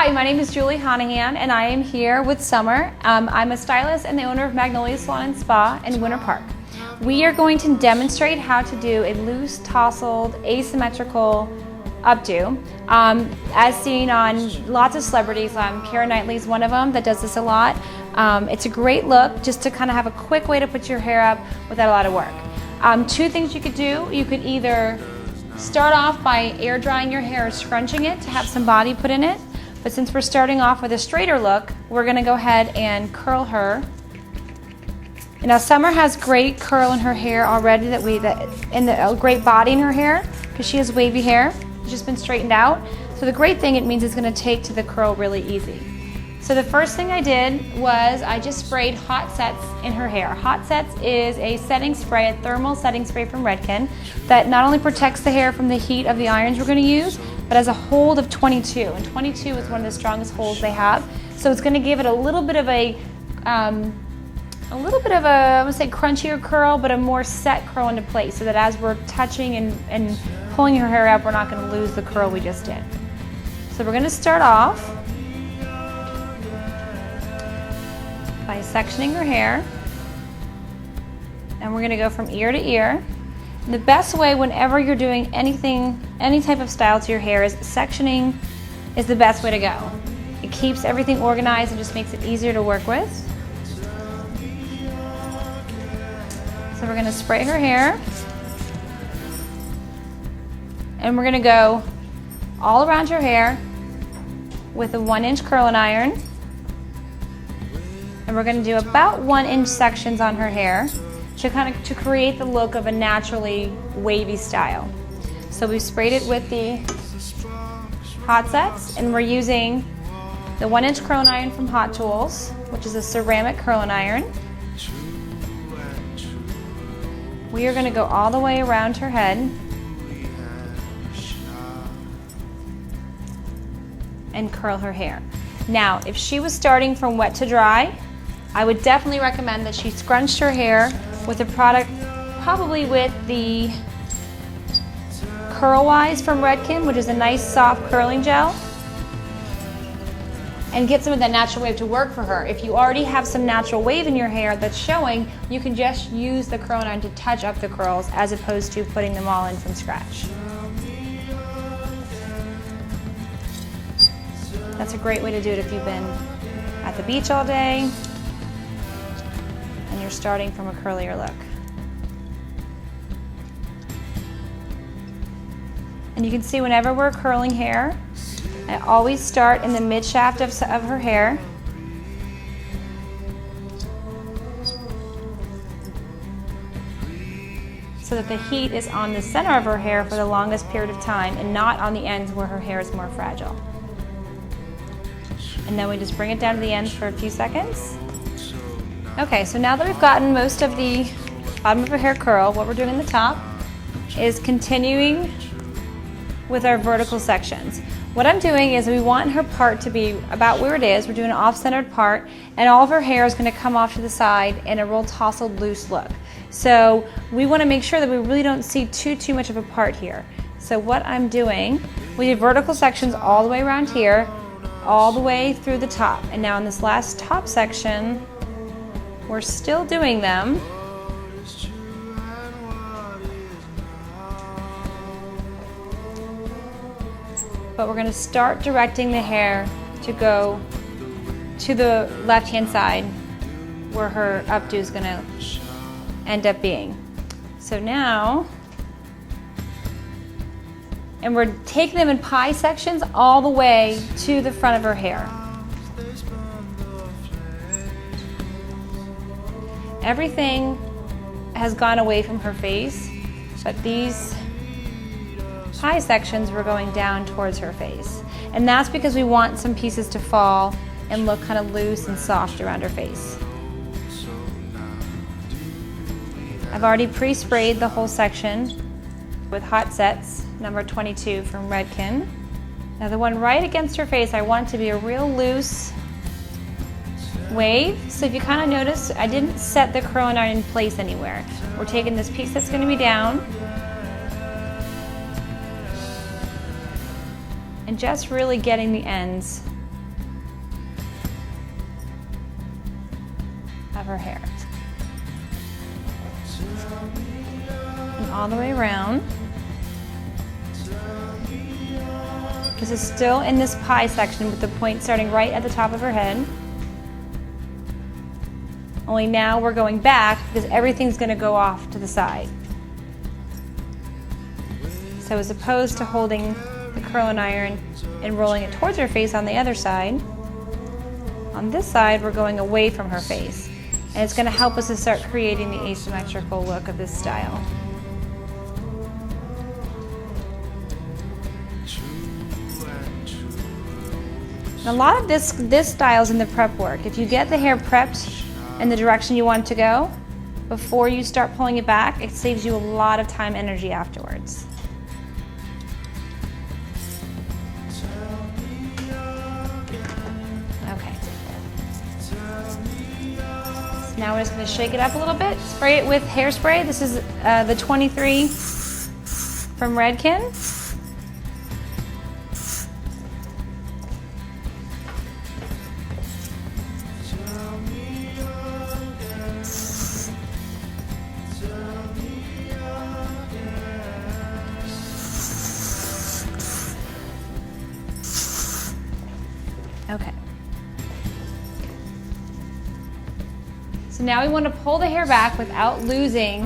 Hi, my name is Julie Honohan and I am here with Summer. I'm a stylist and the owner of Magnolias Salon Spa in Winter Park. We are going to demonstrate how to do a loose, tousled, asymmetrical updo, as seen on lots of celebrities. Kiera Knightly is one of them that does this a lot. It's a great look just to kind of have a quick way to put your hair up without a lot of work. Two things you could do. You could either start off by air drying your hair or scrunching it to have some body put in it. But since we're starting off with a straighter look, we're going to go ahead and curl her. And now Summer has great curl in her hair already, great body in her hair because she has wavy hair. It's just been straightened out. So the great thing it means it's going to take to the curl really easy. So the first thing I did was I just sprayed Hot Sets in her hair. Hot Sets is a setting spray, a thermal setting spray from Redken that not only protects the hair from the heat of the irons we're going to use, but has a hold of 22, and 22 is one of the strongest holds they have. So it's going to give it a little bit of a I would say crunchier curl, but a more set curl into place, so that as we're touching and pulling her hair up, we're not going to lose the curl we just did. So we're going to start off by sectioning her hair, and we're going to go from ear to ear. The best way whenever you're doing anything, any type of style to your hair, is sectioning is the best way to go. It keeps everything organized and just makes it easier to work with. So we're going to spray her hair, and we're going to go all around her hair with a 1-inch curling iron. And we're going to do about 1-inch sections on her hair to create the look of a naturally wavy style. So we've sprayed it with the Hot Sets, and we're using the 1-inch curling iron from Hot Tools, which is a ceramic curling iron. We are going to go all the way around her head and curl her hair. Now, if she was starting from wet to dry, I would definitely recommend that she scrunched her hair with a product, probably with the Curl Wise from Redken, which is a nice soft curling gel, and get some of that natural wave to work for her. If you already have some natural wave in your hair that's showing, you can just use the curling iron to touch up the curls as opposed to putting them all in from scratch. That's a great way to do it if you've been at the beach all day and you're starting from a curlier look. And you can see whenever we're curling hair, I always start in the mid shaft of her hair. So that the heat is on the center of her hair for the longest period of time and not on the ends where her hair is more fragile. And then we just bring it down to the ends for a few seconds. Okay, so now that we've gotten most of the bottom of her hair curl, what we're doing in the top is continuing with our vertical sections. What I'm doing is we want her part to be about where it is. We're doing an off-centered part, and all of her hair is going to come off to the side in a real tousled, loose look. So we want to make sure that we really don't see too much of a part here. So what I'm doing, we do vertical sections all the way around here, all the way through the top. And now in this last top section, we're still doing them. But we're going to start directing the hair to go to the left-hand side where her updo is going to end up being. So now, and we're taking them in pie sections all the way to the front of her hair. Everything has gone away from her face, but these pie sections were going down towards her face. And that's because we want some pieces to fall and look kind of loose and soft around her face. I've already pre-sprayed the whole section with Hot Sets, number 22 from Redken. Now the one right against her face, I want to be a real loose wave. So if you kind of notice, I didn't set the curling iron in place anywhere. We're taking this piece that's going to be down and just really getting the ends her hair. And all the way around. This is still in this pie section with the point starting right at the top of her head. Only now we're going back because everything's going to go off to the side. So as opposed to holding the curling iron and rolling it towards her face on the other side, on this side we're going away from her face. And it's going to help us to start creating the asymmetrical look of this style. And a lot of this style is in the prep work. If you get the hair prepped in the direction you want it to go, before you start pulling it back, it saves you a lot of time and energy afterwards. Okay. So now we're just going to shake it up a little bit, spray it with hairspray. This is the 23 from Redken. Okay. So now we want to pull the hair back without losing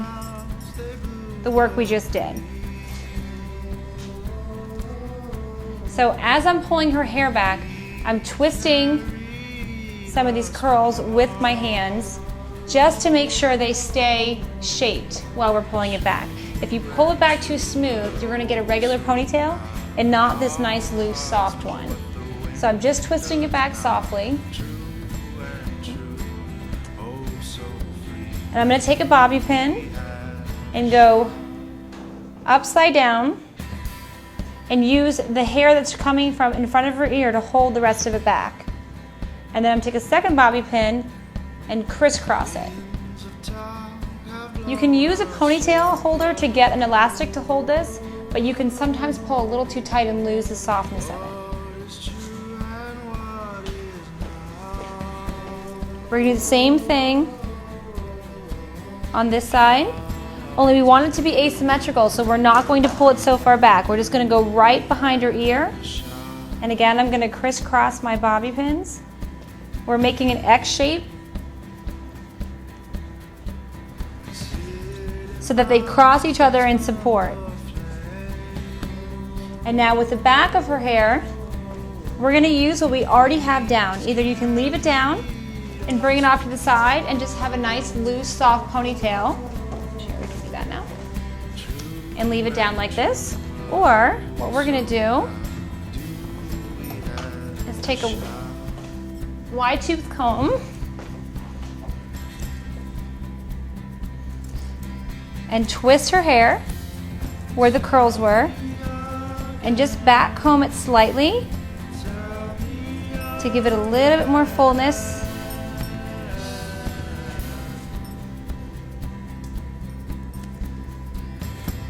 the work we just did. So as I'm pulling her hair back, I'm twisting some of these curls with my hands just to make sure they stay shaped while we're pulling it back. If you pull it back too smooth, you're going to get a regular ponytail and not this nice, loose, soft one. So I'm just twisting it back softly. And I'm going to take a bobby pin and go upside down and use the hair that's coming from in front of her ear to hold the rest of it back. And then I'm going to take a second bobby pin and crisscross it. You can use a ponytail holder to get an elastic to hold this, but you can sometimes pull a little too tight and lose the softness of it. We're going to do the same thing on this side, only we want it to be asymmetrical, so we're not going to pull it so far back. We're just going to go right behind her ear. And again, I'm going to crisscross my bobby pins. We're making an X shape so that they cross each other in support. And now with the back of her hair, we're going to use what we already have down. Either you can leave it down and bring it off to the side and just have a nice, loose, soft ponytail. Sure, we can do that now. And leave it down like this. Or what we're going to do is take a wide tooth comb and twist her hair where the curls were and just back comb it slightly to give it a little bit more fullness.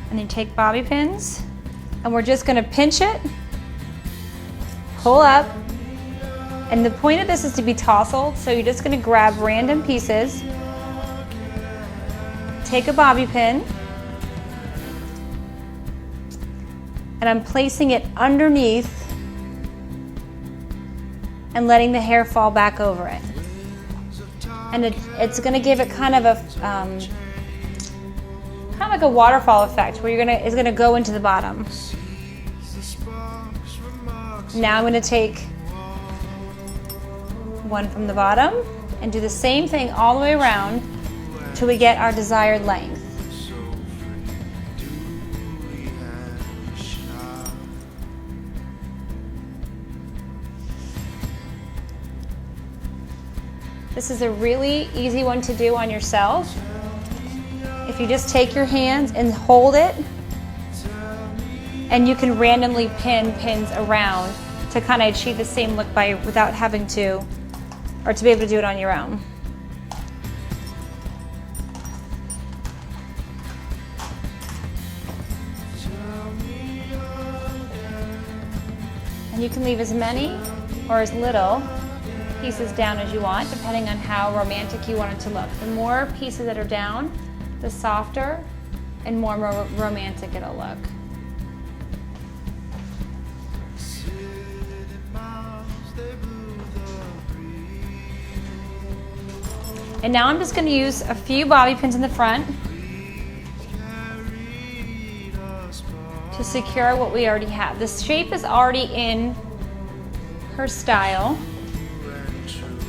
And then take bobby pins and we're just going to pinch it, pull up, and the point of this is to be tousled, so you're just going to grab random pieces, take a bobby pin, and I'm placing it underneath and letting the hair fall back over it. And it's going to give it kind of a like a waterfall effect where it's going to go into the bottom. Now I'm going to take one from the bottom and do the same thing all the way around till we get our desired length. This is a really easy one to do on yourself. If you just take your hands and hold it, and you can randomly pin pins around to kind of achieve the same look without having to, or to be able to do it on your own. And you can leave as many or as little pieces down as you want, depending on how romantic you want it to look. The more pieces that are down, the softer and more romantic it'll look. And now I'm just going to use a few bobby pins in the front to secure what we already have. The shape is already in her style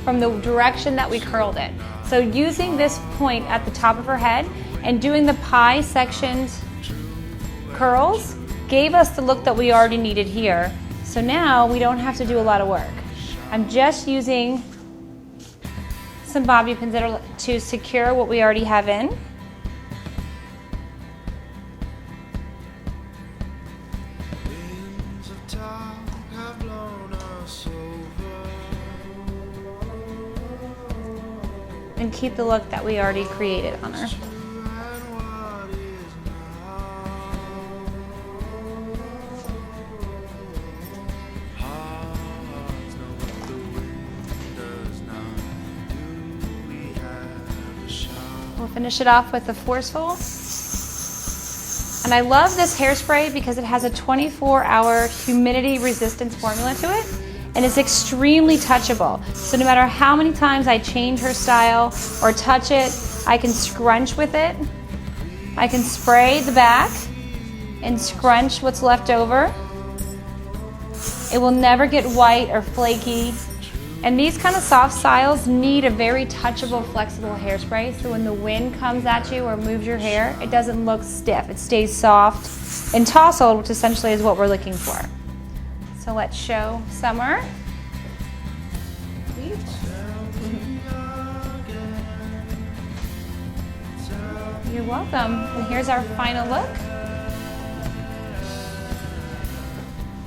from the direction that we curled it. So using this point at the top of her head and doing the pie sectioned curls gave us the look that we already needed here. So now we don't have to do a lot of work. I'm just using some bobby pins that are to secure what we already have in. And keep the look that we already created on her. We'll finish it off with the forceful. And I love this hairspray because it has a 24-hour humidity resistance formula to it, and it's extremely touchable. So no matter how many times I change her style or touch it, I can scrunch with it. I can spray the back and scrunch what's left over. It will never get white or flaky. And these kind of soft styles need a very touchable, flexible hairspray, so when the wind comes at you or moves your hair, it doesn't look stiff. It stays soft and tousled, which essentially is what we're looking for. So let's show Summer. You're welcome. And here's our final look.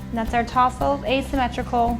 And that's our tousled asymmetrical